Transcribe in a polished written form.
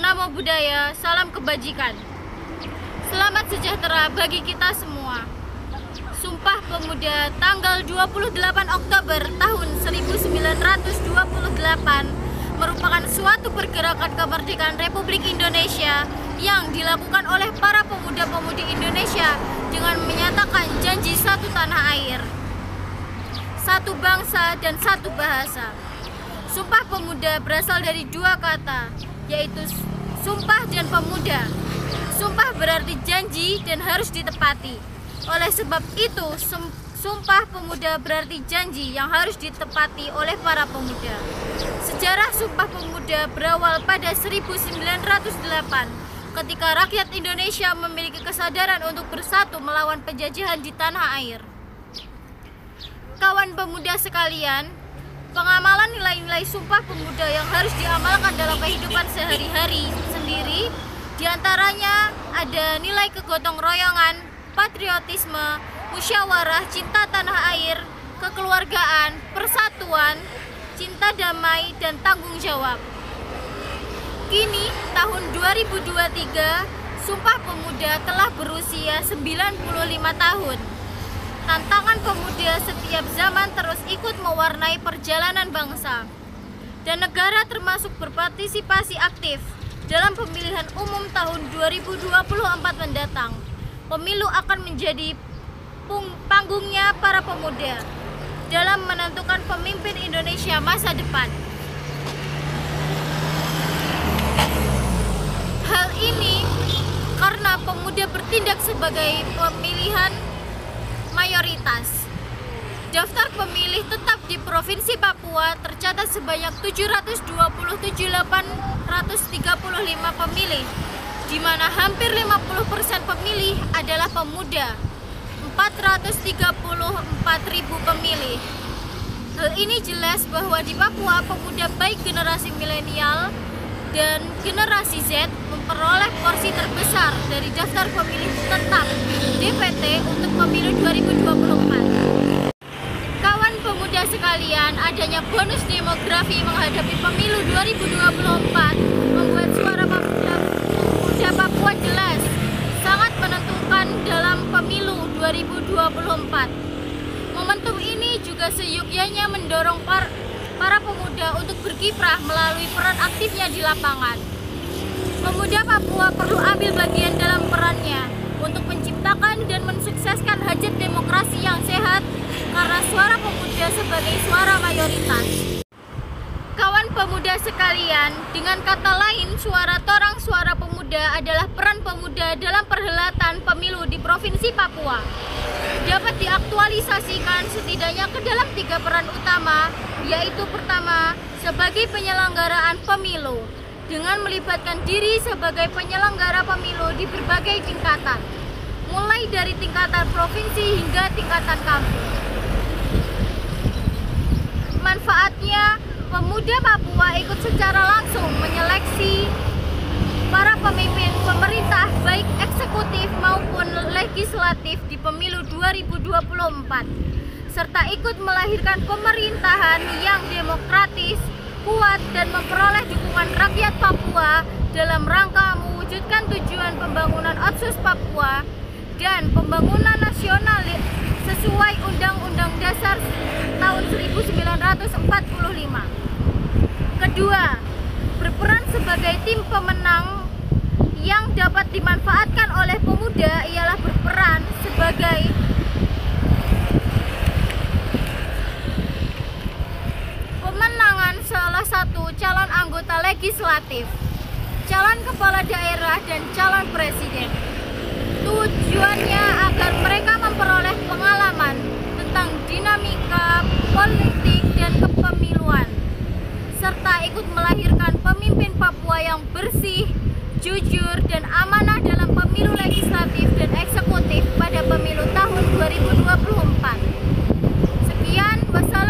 Namo Buddhaya, salam kebajikan. Selamat sejahtera bagi kita semua. Sumpah Pemuda tanggal 28 Oktober tahun 1928 merupakan suatu pergerakan kemerdekaan Republik Indonesia yang dilakukan oleh para pemuda-pemudi Indonesia dengan menyatakan janji satu tanah air, satu bangsa dan satu bahasa. Sumpah Pemuda berasal dari dua kata, yaitu sumpah dan pemuda. Sumpah berarti janji dan harus ditepati. Oleh sebab itu, Sumpah Pemuda berarti janji yang harus ditepati oleh para pemuda. Sejarah Sumpah Pemuda berawal pada 1908 ketika rakyat Indonesia memiliki kesadaran untuk bersatu melawan penjajahan di tanah air. Kawan pemuda sekalian, pengamalan nilai-nilai Sumpah Pemuda yang harus diamalkan dalam kehidupan sehari-hari sendiri, diantaranya ada nilai kegotong royongan, patriotisme, musyawarah, cinta tanah air, kekeluargaan, persatuan, cinta damai, dan tanggung jawab. Kini, tahun 2023, Sumpah Pemuda telah berusia 95 tahun. Tantangan pemuda setiap zaman terus ikut mewarnai perjalanan bangsa dan negara, termasuk berpartisipasi aktif dalam pemilihan umum tahun 2024 mendatang. Pemilu akan menjadi panggungnya para pemuda dalam menentukan pemimpin Indonesia masa depan. Hal ini karena pemuda bertindak sebagai pemilihan mayoritas. Daftar pemilih tetap di Provinsi Papua tercatat sebanyak 727.835 pemilih, di mana hampir 50% pemilih adalah pemuda, 434.000 pemilih. Hal ini jelas bahwa di Papua pemuda baik generasi milenial dan generasi Z memperoleh porsi terbesar dari daftar pemilih tetap DPT untuk pemilu 2024. Kawan pemuda sekalian, adanya bonus demografi menghadapi pemilu 2024 membuat suara pemuda Papua jelas sangat menentukan dalam pemilu 2024. Momentum ini juga seyogyanya mendorong para pemuda untuk berkiprah melalui peran aktifnya di lapangan. Pemuda Papua perlu ambil bagian dalam perannya untuk menciptakan dan mensukseskan hajat demokrasi yang sehat karena suara pemuda sebagai suara mayoritas. Kawan pemuda sekalian, dengan kata lain, suara torang suara pemuda adalah peran pemuda dalam perhelatan pemilu di Provinsi Papua. Dapat diaktualisasikan setidaknya ke dalam 3 peran utama, yaitu pertama, sebagai penyelenggaraan pemilu, dengan melibatkan diri sebagai penyelenggara pemilu di berbagai tingkatan, mulai dari tingkatan provinsi hingga tingkatan kampung. Manfaatnya, pemuda Papua ikut secara langsung menyeleksi para pemimpin pemerintah baik eksekutif maupun legislatif di pemilu 2024, serta ikut melahirkan pemerintahan yang demokratis, kuat, dan memperoleh dukungan rakyat Papua dalam rangka mewujudkan tujuan pembangunan Otsus Papua dan pembangunan nasional sesuai Undang-Undang Dasar tahun 1945. Kedua, berperan sebagai tim pemenang yang dapat dimanfaatkan oleh pemuda ialah berperan sebagai pemenangan salah satu calon anggota legislatif, calon kepala daerah, dan calon presiden. Tujuannya agar mereka memperoleh pengalaman tentang dinamika politik dan kepemiluan, serta ikut melahirkan pemimpin Papua yang bersih, jujur, dan amanah dalam pemilu legislatif dan eksekutif pada pemilu tahun 2024. Sekian, wassalamualaikum.